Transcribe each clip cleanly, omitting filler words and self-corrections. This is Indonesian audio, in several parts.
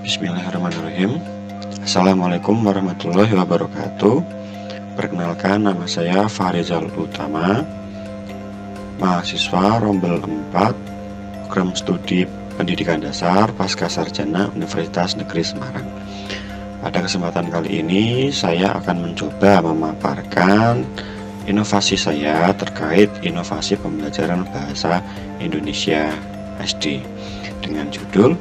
Bismillahirrahmanirrahim. Assalamualaikum warahmatullahi wabarakatuh. Perkenalkan, nama saya Farizal Utama, mahasiswa Rombel 4, program studi pendidikan dasar pasca sarjana Universitas Negeri Semarang. Pada kesempatan kali ini saya akan mencoba memaparkan inovasi saya terkait inovasi pembelajaran bahasa Indonesia SD dengan judul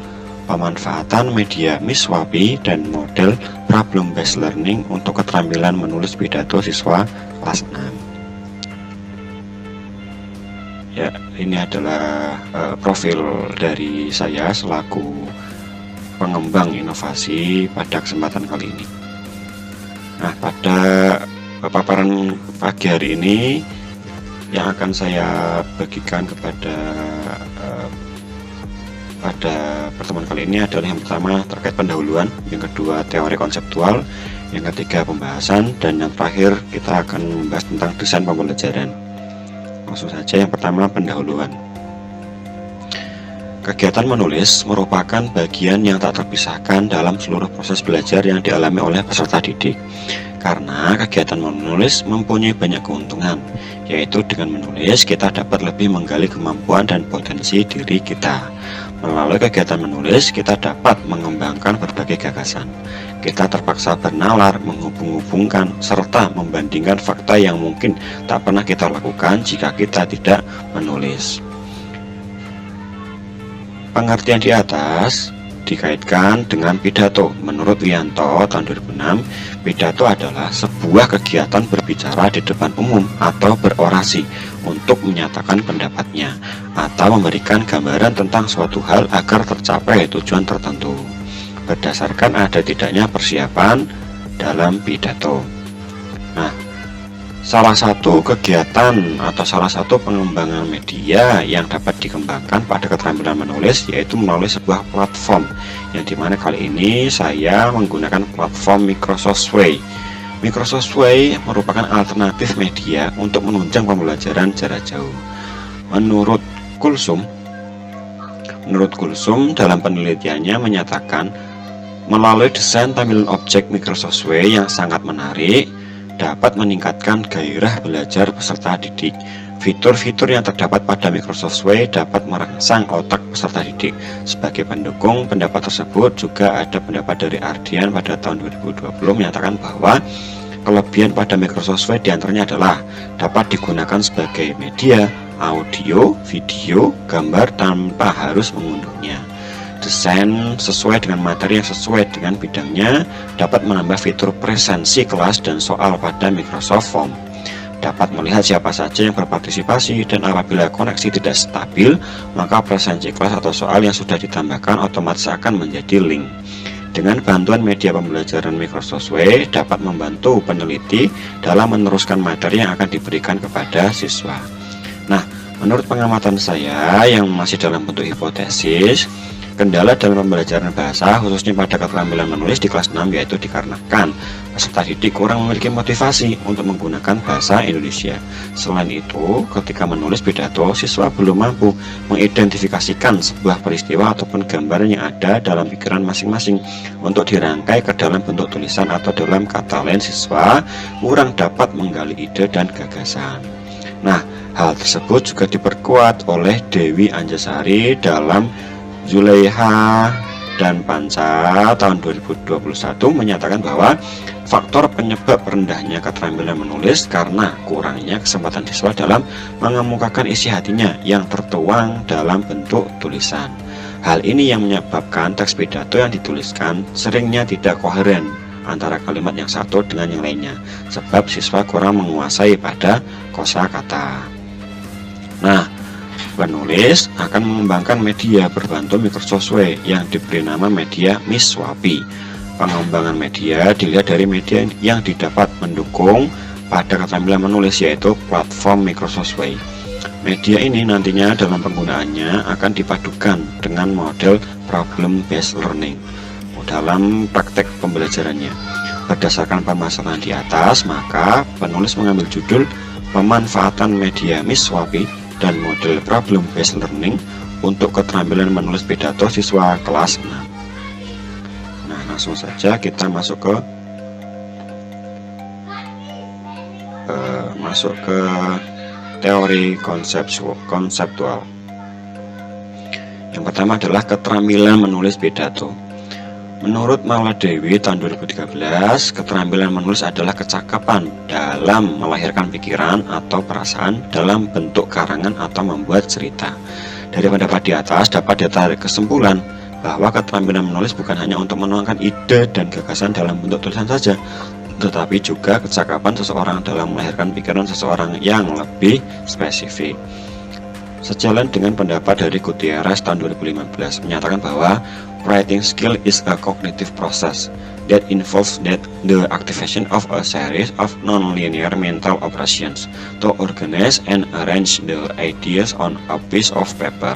pemanfaatan media Miswapi dan model problem based learning untuk keterampilan menulis pidato siswa kelas 6. Ya, ini adalah profil dari saya selaku pengembang inovasi pada kesempatan kali ini. Nah, pada paparan pagi hari ini yang akan saya bagikan pada pertemuan kali ini adalah yang pertama terkait pendahuluan, yang kedua teori konseptual, yang ketiga pembahasan, dan yang terakhir kita akan membahas tentang desain pembelajaran. Langsung saja, yang pertama pendahuluan. Kegiatan menulis merupakan bagian yang tak terpisahkan dalam seluruh proses belajar yang dialami oleh peserta didik. Karena kegiatan menulis mempunyai banyak keuntungan, yaitu dengan menulis kita dapat lebih menggali kemampuan dan potensi diri kita. Melalui kegiatan menulis, kita dapat mengembangkan berbagai gagasan. Kita terpaksa bernalar, menghubung-hubungkan, serta membandingkan fakta yang mungkin tak pernah kita lakukan jika kita tidak menulis. Pengertian di atas dikaitkan dengan pidato. Menurut Wianto tahun 2006, pidato adalah sebuah kegiatan berbicara di depan umum atau berorasi untuk menyatakan pendapatnya atau memberikan gambaran tentang suatu hal agar tercapai tujuan tertentu berdasarkan ada tidaknya persiapan dalam pidato. Nah, salah satu kegiatan atau salah satu pengembangan media yang dapat dikembangkan pada keterampilan menulis yaitu melalui sebuah platform, yang dimana kali ini saya menggunakan platform Microsoft Way. Microsoft Way merupakan alternatif media untuk menunjang pembelajaran jarak jauh. Menurut Kulsum dalam penelitiannya menyatakan melalui desain tampilan objek Microsoft Way yang sangat menarik dapat meningkatkan gairah belajar peserta didik. Fitur-fitur yang terdapat pada Microsoft Way dapat merangsang otak peserta didik. Sebagai pendukung pendapat tersebut, juga ada pendapat dari Ardian pada tahun 2020 menyatakan bahwa kelebihan pada Microsoft Way diantaranya adalah dapat digunakan sebagai media, audio, video, gambar tanpa harus mengunduhnya. Desain sesuai dengan materi yang sesuai dengan bidangnya, dapat menambah fitur presensi kelas dan soal pada Microsoft Form, dapat melihat siapa saja yang berpartisipasi, dan apabila koneksi tidak stabil, maka presensi kelas atau soal yang sudah ditambahkan otomatis akan menjadi link. Dengan bantuan media pembelajaran Microsoft Way dapat membantu peneliti dalam meneruskan materi yang akan diberikan kepada siswa. Nah, menurut pengamatan saya yang masih dalam bentuk hipotesis, kendala dalam pembelajaran bahasa khususnya pada keterampilan menulis di kelas 6 yaitu dikarenakan peserta didik kurang memiliki motivasi untuk menggunakan bahasa Indonesia. Selain itu, ketika menulis pidato, siswa belum mampu mengidentifikasikan sebuah peristiwa ataupun gambaran yang ada dalam pikiran masing-masing untuk dirangkai ke dalam bentuk tulisan atau dalam kata lain siswa kurang dapat menggali ide dan gagasan. Nah, hal tersebut juga diperkuat oleh Dewi Anjasari dalam Zulaiha dan Panca tahun 2021 menyatakan bahwa faktor penyebab rendahnya keterampilan menulis karena kurangnya kesempatan siswa dalam mengemukakan isi hatinya yang tertuang dalam bentuk tulisan. Hal ini yang menyebabkan teks pidato yang dituliskan seringnya tidak koheren antara kalimat yang satu dengan yang lainnya, sebab siswa kurang menguasai pada kosakata. Nah, penulis akan mengembangkan media berbantu Microsoft Way yang diberi nama media Miswapi. Pengembangan media dilihat dari media yang didapat mendukung pada keterampilan menulis yaitu platform Microsoft Way. Media ini nantinya dalam penggunaannya akan dipadukan dengan model problem based learning dalam praktek pembelajarannya. Berdasarkan permasalahan di atas, maka penulis mengambil judul pemanfaatan media Miswapi dan model problem based learning untuk keterampilan menulis pidato siswa kelas 6. langsung saja kita masuk ke teori konseptual. Yang pertama adalah keterampilan menulis pidato. Menurut Mauladewi tahun 2013, keterampilan menulis adalah kecakapan dalam melahirkan pikiran atau perasaan dalam bentuk karangan atau membuat cerita. Dari pendapat di atas dapat ditarik kesimpulan bahwa keterampilan menulis bukan hanya untuk menuangkan ide dan gagasan dalam bentuk tulisan saja, tetapi juga kecakapan seseorang dalam melahirkan pikiran seseorang yang lebih spesifik. Sejalan dengan pendapat dari Gutierrez tahun 2015 menyatakan bahwa writing skill is a cognitive process that involves the activation of a series of non-linear mental operations to organize and arrange the ideas on a piece of paper.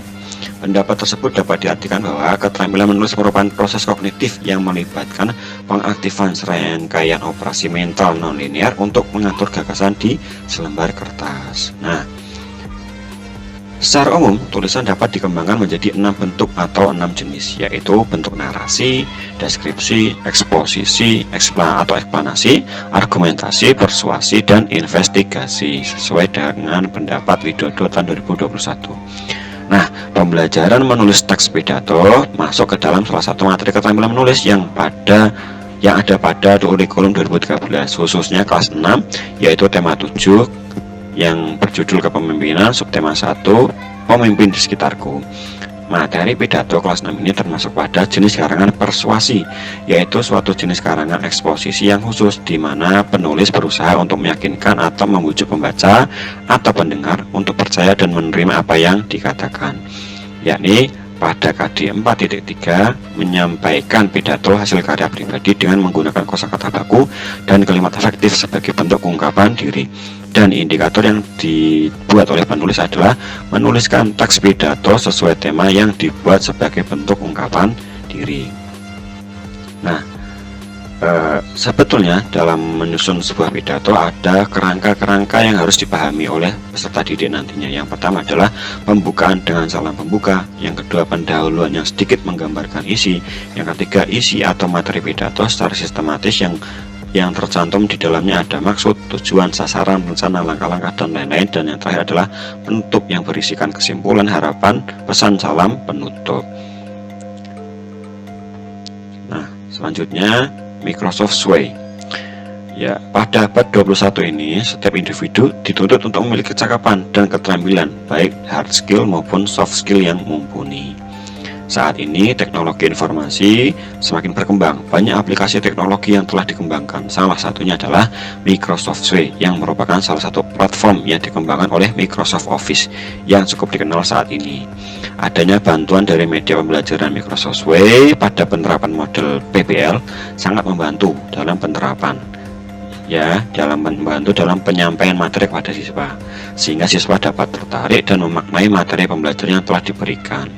Pendapat tersebut dapat diartikan bahwa keterampilan menulis merupakan proses kognitif yang melibatkan pengaktifan serangkaian operasi mental non-linear untuk mengatur gagasan di selembar kertas. Nah, secara umum, tulisan dapat dikembangkan menjadi 6 bentuk atau 6 jenis, yaitu bentuk narasi, deskripsi, eksposisi, eksplanasi, argumentasi, persuasi, dan investigasi, sesuai dengan pendapat Widodo tahun 2021. Nah, pembelajaran menulis teks pidato masuk ke dalam salah satu materi keterampilan menulis yang ada pada kurikulum 2013, khususnya kelas 6, yaitu tema 7 yang berjudul kepemimpinan, subtema 1 pemimpin di sekitarku. Materi pidato kelas 6 ini termasuk pada jenis karangan persuasi, yaitu suatu jenis karangan eksposisi yang khusus di mana penulis berusaha untuk meyakinkan atau membujuk pembaca atau pendengar untuk percaya dan menerima apa yang dikatakan. Yakni pada KD 4.3 menyampaikan pidato hasil karya pribadi dengan menggunakan kosakata baku dan kalimat efektif sebagai bentuk ungkapan diri. Dan indikator yang dibuat oleh penulis adalah menuliskan teks pidato sesuai tema yang dibuat sebagai bentuk ungkapan diri. Nah, sebetulnya dalam menyusun sebuah pidato ada kerangka-kerangka yang harus dipahami oleh peserta didik nantinya. Yang pertama adalah pembukaan dengan salam pembuka, yang kedua pendahuluan yang sedikit menggambarkan isi, yang ketiga isi atau materi pidato secara sistematis yang tercantum di dalamnya ada maksud, tujuan, sasaran, rencana, langkah-langkah, dan lain-lain. Dan yang terakhir adalah penutup yang berisikan kesimpulan, harapan, pesan, salam, penutup. Nah, selanjutnya Microsoft Way. Ya, pada abad 21 ini, setiap individu dituntut untuk memiliki kecakapan dan keterampilan, baik hard skill maupun soft skill yang mumpuni. Saat ini teknologi informasi semakin berkembang. Banyak aplikasi teknologi yang telah dikembangkan. Salah satunya adalah Microsoft Way yang merupakan salah satu platform yang dikembangkan oleh Microsoft Office yang cukup dikenal saat ini. Adanya bantuan dari media pembelajaran Microsoft Way pada penerapan model PBL sangat membantu dalam penerapan. Membantu dalam penyampaian materi kepada siswa, sehingga siswa dapat tertarik dan memaknai materi pembelajaran yang telah diberikan.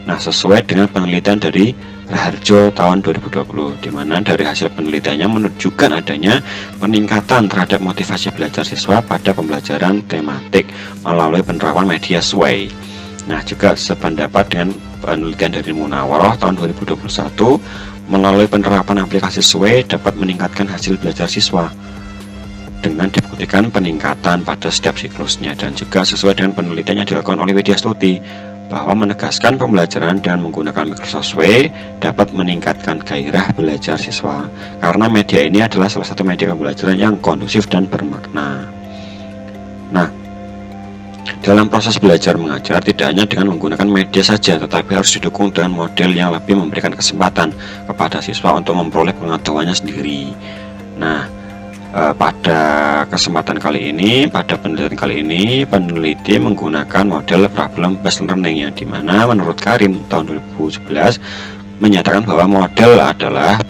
Nah, sesuai dengan penelitian dari Raharjo tahun 2020, di mana dari hasil penelitiannya menunjukkan adanya peningkatan terhadap motivasi belajar siswa pada pembelajaran tematik melalui penerapan media Sway. Nah, juga sependapat dengan penelitian dari Munawaroh tahun 2021, melalui penerapan aplikasi Sway dapat meningkatkan hasil belajar siswa dengan dibuktikan peningkatan pada setiap siklusnya. Dan juga sesuai dengan penelitian yang dilakukan oleh Widya Stuti, bahwa menegaskan pembelajaran dengan menggunakan Microsoft Way dapat meningkatkan gairah belajar siswa, karena media ini adalah salah satu media pembelajaran yang kondusif dan bermakna. Nah, dalam proses belajar mengajar tidak hanya dengan menggunakan media saja, tetapi harus didukung dengan model yang lebih memberikan kesempatan kepada siswa untuk memperoleh pengetahuannya sendiri. Nah, pada penelitian kali ini peneliti menggunakan model problem based learning, yang dimana menurut Karim tahun 2011 menyatakan bahwa model adalah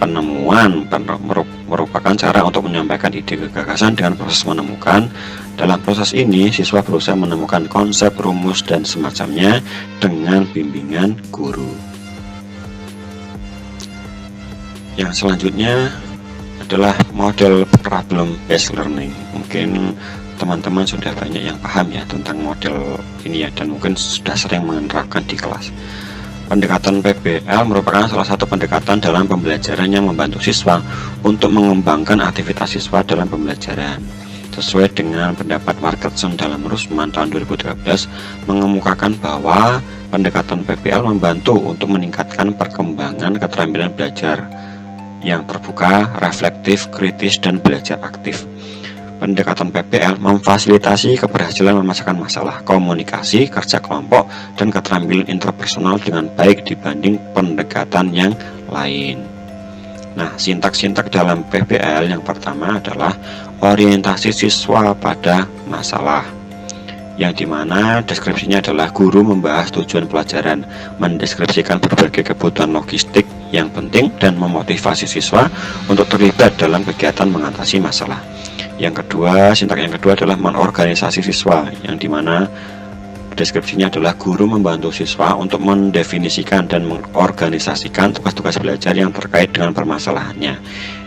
merupakan cara untuk menyampaikan ide gagasan dengan proses menemukan. Dalam proses ini siswa berusaha menemukan konsep, rumus, dan semacamnya dengan bimbingan guru. Yang selanjutnya adalah model problem based learning. Mungkin teman-teman sudah banyak yang paham ya tentang model ini ya, dan mungkin sudah sering menerapkan di kelas. Pendekatan PBL merupakan salah satu pendekatan dalam pembelajaran yang membantu siswa untuk mengembangkan aktivitas siswa dalam pembelajaran. Sesuai dengan pendapat Marketson dalam Rusman tahun 2013 mengemukakan bahwa pendekatan PBL membantu untuk meningkatkan perkembangan keterampilan belajar yang terbuka, reflektif, kritis, dan belajar aktif. Pendekatan PBL memfasilitasi keberhasilan memecahkan masalah, komunikasi, kerja kelompok, dan keterampilan interpersonal dengan baik dibanding pendekatan yang lain. Nah, sintak-sintak dalam PBL yang pertama adalah orientasi siswa pada masalah, yang dimana deskripsinya adalah guru membahas tujuan pelajaran, mendeskripsikan berbagai kebutuhan logistik yang penting, dan memotivasi siswa untuk terlibat dalam kegiatan mengatasi masalah. Yang kedua, sintak yang kedua adalah menorganisasi siswa, yang dimana deskripsinya adalah guru membantu siswa untuk mendefinisikan dan mengorganisasikan tugas-tugas belajar yang terkait dengan permasalahannya.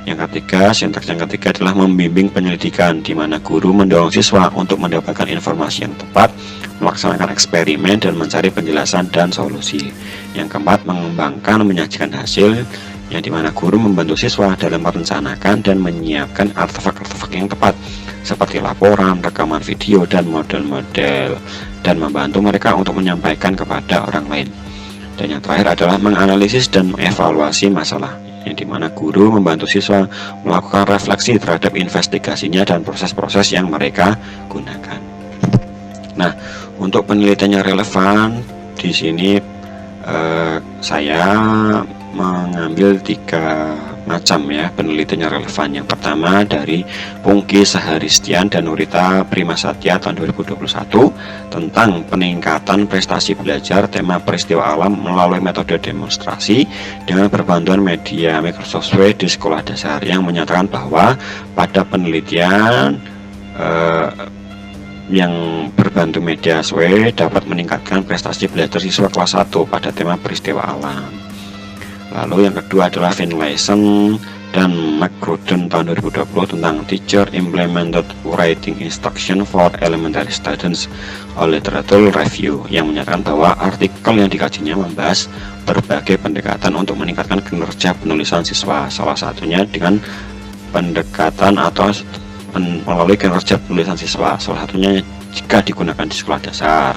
Yang ketiga, sintaks yang ketiga adalah membimbing penyelidikan, di mana guru mendorong siswa untuk mendapatkan informasi yang tepat, melaksanakan eksperimen, dan mencari penjelasan dan solusi. Yang keempat, mengembangkan menyajikan hasil, yang dimana guru membantu siswa dalam merencanakan dan menyiapkan artefak-artefak yang tepat seperti laporan, rekaman video, dan model-model, dan membantu mereka untuk menyampaikan kepada orang lain. Dan yang terakhir adalah menganalisis dan mengevaluasi masalah, yang dimana guru membantu siswa melakukan refleksi terhadap investigasinya dan proses-proses yang mereka gunakan. Nah, untuk penelitiannya relevan di sini saya mengambil 3 macam ya penelitiannya relevan. Yang pertama dari Pungki Saharistian dan Nurita Primasatya tahun 2021 tentang peningkatan prestasi belajar tema peristiwa alam melalui metode demonstrasi dengan perbantuan media Microsoft Word di sekolah dasar, yang menyatakan bahwa pada penelitian yang berbantu media SW dapat meningkatkan prestasi belajar siswa kelas 1 pada tema peristiwa alam. Lalu yang kedua adalah Finlayson dan McGrudden tahun 2020 tentang Teacher Implemented Writing Instruction for Elementary Students, a Literature Review, yang menyatakan bahwa artikel yang dikajinya membahas berbagai pendekatan untuk meningkatkan kinerja penulisan siswa, salah satunya dengan pendekatan atau melalui kinerja penulisan siswa, salah satunya jika digunakan di sekolah dasar.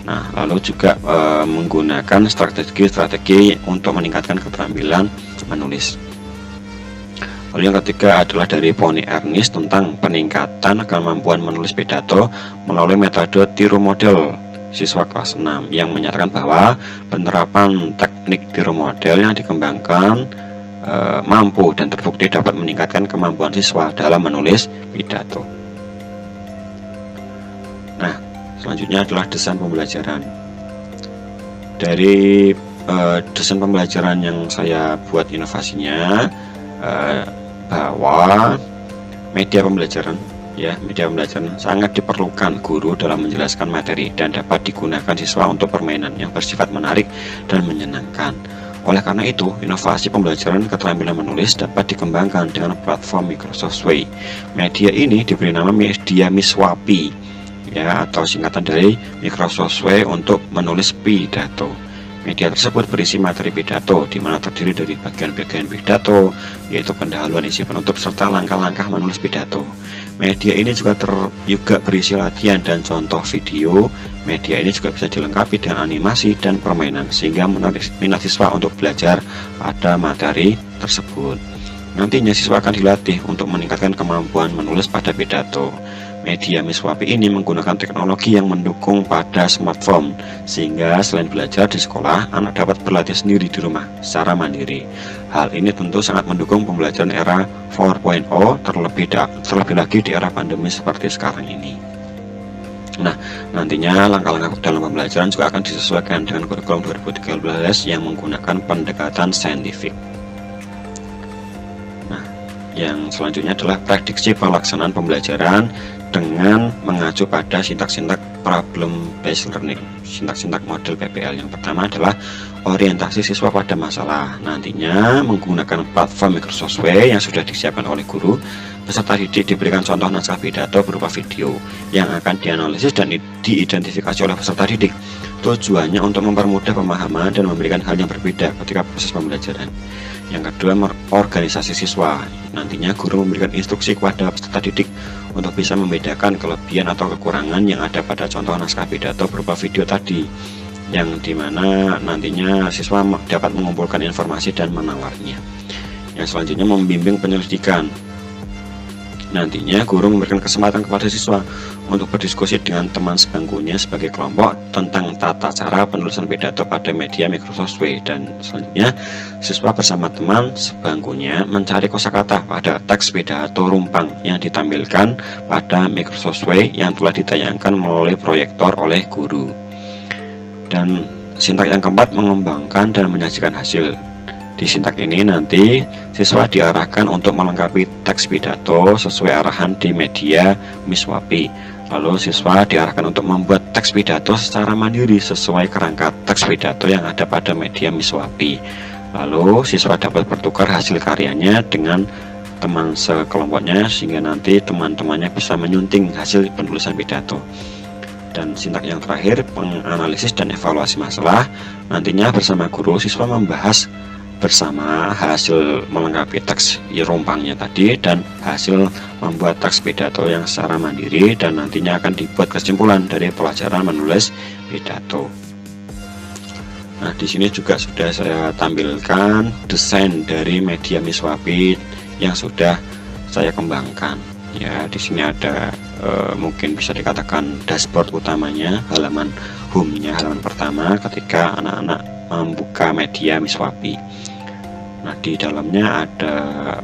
Nah, lalu juga menggunakan strategi-strategi untuk meningkatkan keterampilan menulis. Lalu yang ketiga adalah dari Pony Ernest tentang peningkatan kemampuan menulis pidato melalui metode tiru model siswa kelas 6, yang menyatakan bahwa penerapan teknik tiru model yang dikembangkan mampu dan terbukti dapat meningkatkan kemampuan siswa dalam menulis pidato. Nah, selanjutnya adalah desain pembelajaran. Dari desain pembelajaran yang saya buat inovasinya bahwa media pembelajaran sangat diperlukan guru dalam menjelaskan materi dan dapat digunakan siswa untuk permainan yang bersifat menarik dan menyenangkan. Oleh karena itu, inovasi pembelajaran keterampilan menulis dapat dikembangkan dengan platform Microsoft Sway. Media ini diberi nama media Miswapi, ya, atau singkatan dari Microsoft Sway untuk menulis pidato. Media tersebut berisi materi pidato, di mana terdiri dari bagian-bagian pidato, yaitu pendahuluan, isi penutup, serta langkah-langkah menulis pidato. Media ini juga berisi latihan dan contoh video. Media ini juga bisa dilengkapi dengan animasi dan permainan, sehingga menarik minat siswa untuk belajar pada materi tersebut. Nantinya siswa akan dilatih untuk meningkatkan kemampuan menulis pada pidato. Media Miswapi ini menggunakan teknologi yang mendukung pada smartphone, sehingga selain belajar di sekolah, anak dapat berlatih sendiri di rumah secara mandiri. Hal ini tentu sangat mendukung pembelajaran era 4.0, terlebih lagi di era pandemi seperti sekarang ini. Nah, nantinya langkah-langkah dalam pembelajaran juga akan disesuaikan dengan kurikulum 2013 yang menggunakan pendekatan saintifik. Nah, yang selanjutnya adalah prediksi pelaksanaan pembelajaran dengan mengacu pada sintak-sintak problem based learning, sintak-sintak model PBL. Yang pertama adalah orientasi siswa pada masalah. Nantinya menggunakan platform Microsoft Way yang sudah disiapkan oleh guru, peserta didik diberikan contoh naskah pidato berupa video yang akan dianalisis dan diidentifikasi oleh peserta didik. Tujuannya untuk mempermudah pemahaman dan memberikan hal yang berbeda ketika proses pembelajaran. Yang kedua, organisasi siswa. Nantinya guru memberikan instruksi kepada peserta didik untuk bisa membedakan kelebihan atau kekurangan yang ada pada contoh naskah pidato berupa video tadi, yang dimana nantinya siswa dapat mengumpulkan informasi dan menawarnya. Yang selanjutnya, membimbing penyelidikan. Nantinya guru memberikan kesempatan kepada siswa untuk berdiskusi dengan teman sebangkunya sebagai kelompok tentang tata cara penulisan pidato pada media Microsoft Way. Dan selanjutnya, siswa bersama teman sebangkunya mencari kosakata pada teks pidato rumpang yang ditampilkan pada Microsoft Way yang telah ditayangkan melalui proyektor oleh guru. Dan sintak yang keempat, mengembangkan dan menyajikan hasil. Di sintak ini nanti siswa diarahkan untuk melengkapi teks pidato sesuai arahan di media Miswapi. Lalu siswa diarahkan untuk membuat teks pidato secara mandiri sesuai kerangka teks pidato yang ada pada media Miswapi. Lalu siswa dapat bertukar hasil karyanya dengan teman sekelompoknya sehingga nanti teman-temannya bisa menyunting hasil penulisan pidato. Dan sintak yang terakhir, penganalisis dan evaluasi masalah. Nantinya bersama guru siswa membahas bersama hasil melengkapi teks rumpangnya tadi dan hasil membuat teks pidato yang secara mandiri, dan nantinya akan dibuat kesimpulan dari pelajaran menulis pidato. Nah, di sini juga sudah saya tampilkan desain dari media Miswapi yang sudah saya kembangkan. Ya, di sini ada mungkin bisa dikatakan dashboard utamanya, halaman home-nya, halaman pertama ketika anak-anak membuka media Miswapi. Nah, di dalamnya ada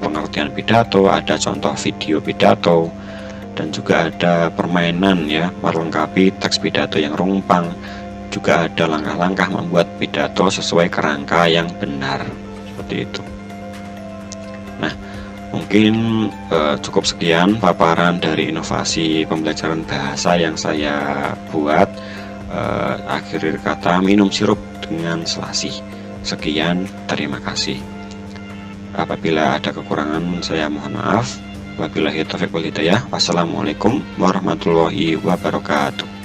pengertian pidato, ada contoh video pidato, dan juga ada permainan ya, melengkapi teks pidato yang rumpang. Juga ada langkah-langkah membuat pidato sesuai kerangka yang benar, seperti itu. Nah, mungkin cukup sekian paparan dari inovasi pembelajaran bahasa yang saya buat. Akhir kata, minum sirup dengan selasi. Sekian, terima kasih. Apabila ada kekurangan saya mohon maaf. Wabillahi taufiq wal hidayah. Wassalamualaikum warahmatullahi wabarakatuh.